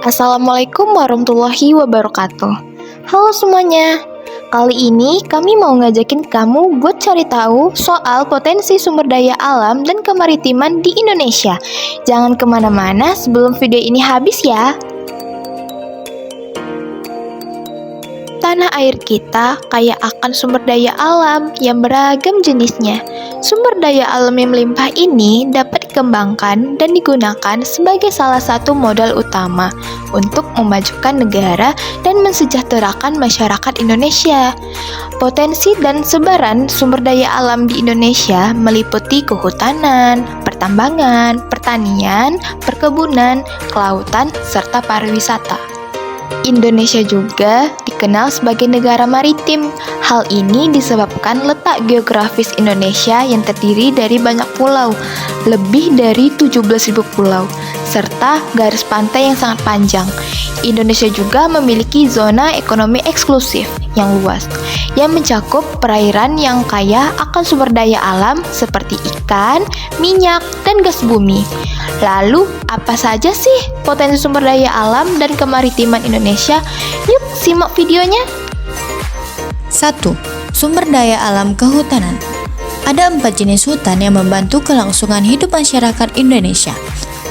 Assalamualaikum warahmatullahi wabarakatuh. Halo semuanya. Kali ini kami mau ngajakin kamu buat cari tahu soal potensi sumber daya alam dan kemaritiman di Indonesia. Jangan kemana-mana sebelum video ini habis ya. Tanah air kita kaya akan sumber daya alam yang beragam jenisnya. Sumber daya alam yang melimpah ini dapat dikembangkan dan digunakan sebagai salah satu modal utama untuk memajukan negara dan mensejahterakan masyarakat Indonesia. Potensi dan sebaran sumber daya alam di Indonesia meliputi kehutanan, pertambangan, pertanian, perkebunan, kelautan, serta pariwisata. Indonesia juga dikenal sebagai negara maritim. Hal ini disebabkan letak geografis Indonesia yang terdiri dari banyak pulau, lebih dari 17.000 pulau, serta garis pantai yang sangat panjang. Indonesia juga memiliki zona ekonomi eksklusif yang luas, yang mencakup perairan yang kaya akan sumber daya alam seperti ikan, minyak, dan gas bumi. Lalu, apa saja sih potensi sumber daya alam dan kemaritiman Indonesia? Yuk, simak videonya. 1. Sumber daya alam kehutanan. Ada 4 jenis hutan yang membantu kelangsungan hidup masyarakat Indonesia.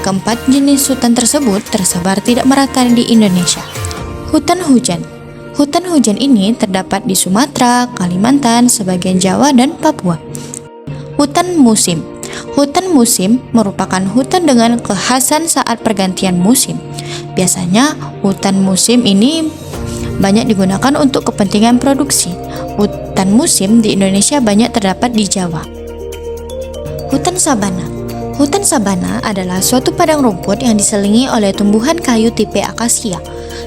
Keempat jenis hutan tersebut tersebar tidak merata di Indonesia. Hutan hujan. Hutan hujan ini terdapat di Sumatera, Kalimantan, sebagian Jawa, dan Papua. Hutan musim. Hutan musim merupakan hutan dengan kekhasan saat pergantian musim. Biasanya, hutan musim ini banyak digunakan untuk kepentingan produksi. Hutan musim di Indonesia banyak terdapat di Jawa. Hutan sabana. Hutan sabana adalah suatu padang rumput yang diselingi oleh tumbuhan kayu tipe akasia.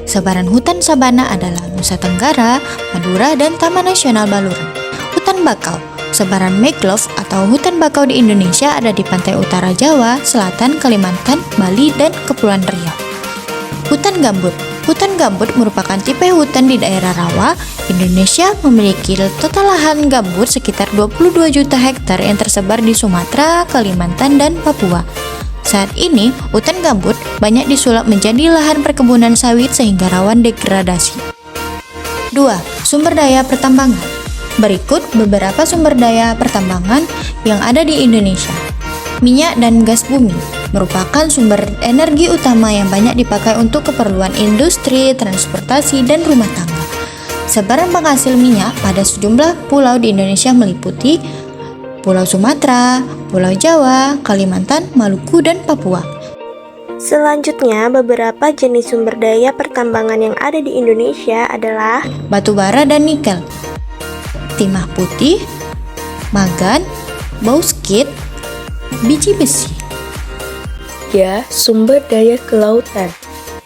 Sebaran hutan sabana adalah Nusa Tenggara, Madura, dan Taman Nasional Baluran. Hutan bakau. Sebaran mangrove atau hutan bakau di Indonesia ada di pantai utara Jawa, selatan Kalimantan, Bali, dan Kepulauan Riau. Hutan gambut. Hutan gambut merupakan tipe hutan di daerah rawa. Indonesia memiliki total lahan gambut sekitar 22 juta hektar yang tersebar di Sumatera, Kalimantan, dan Papua. Saat ini, hutan gambut banyak disulap menjadi lahan perkebunan sawit sehingga rawan degradasi. 2. Sumber daya pertambangan. Berikut beberapa sumber daya pertambangan yang ada di Indonesia. Minyak dan gas bumi merupakan sumber energi utama yang banyak dipakai untuk keperluan industri, transportasi, dan rumah tangga. Sebaran penghasil minyak pada sejumlah pulau di Indonesia meliputi Pulau Sumatera, Pulau Jawa, Kalimantan, Maluku, dan Papua. Selanjutnya, beberapa jenis sumber daya pertambangan yang ada di Indonesia adalah batu bara dan nikel, timah putih, magan, bauksit, biji besi. Ya, sumber daya kelautan.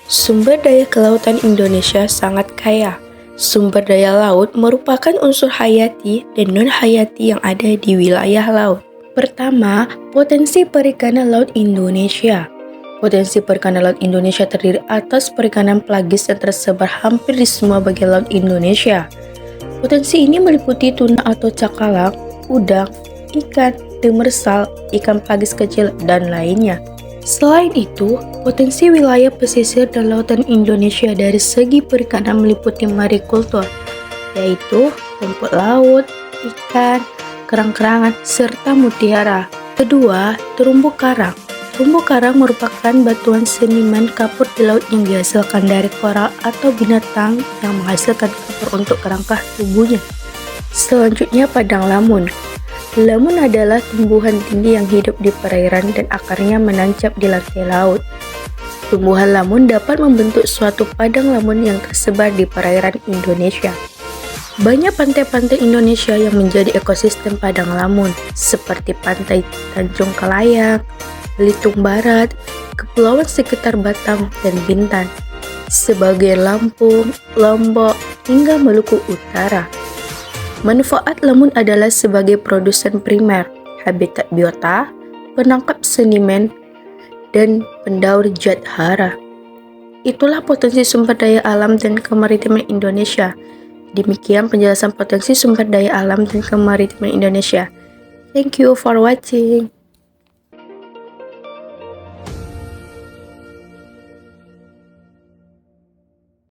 Sumber daya kelautan Indonesia sangat kaya. Sumber daya laut merupakan unsur hayati dan non-hayati yang ada di wilayah laut. Pertama, potensi perikanan laut Indonesia. Potensi perikanan laut Indonesia terdiri atas perikanan pelagis yang tersebar hampir di semua bagian laut Indonesia. Potensi ini meliputi tuna atau cakalang, udang, ikan, demersal, ikan pelagis kecil, dan lainnya. Selain itu, potensi wilayah pesisir dan lautan Indonesia dari segi perikanan meliputi marikultur, yaitu rumput laut, ikan, kerang-kerangan, serta mutiara. Kedua, terumbu karang. Terumbu karang merupakan batuan sedimen kapur di laut yang dihasilkan dari koral atau binatang yang menghasilkan kapur untuk kerangka tubuhnya. Selanjutnya, padang lamun. Lamun adalah tumbuhan tinggi yang hidup di perairan dan akarnya menancap di lantai laut. Tumbuhan lamun dapat membentuk suatu padang lamun yang tersebar di perairan Indonesia. Banyak pantai-pantai Indonesia yang menjadi ekosistem padang lamun, seperti pantai Tanjung Kelayang, Belitung Barat, kepulauan sekitar Batam dan Bintan, sebagian Lampung, Lombok, hingga Maluku Utara. Manfaat lamun adalah sebagai produsen primer, habitat biota, penangkap sedimen, dan pendaur zat hara. Itulah potensi sumber daya alam dan kemaritiman Indonesia. Demikian penjelasan potensi sumber daya alam dan kemaritiman Indonesia. Thank you for watching.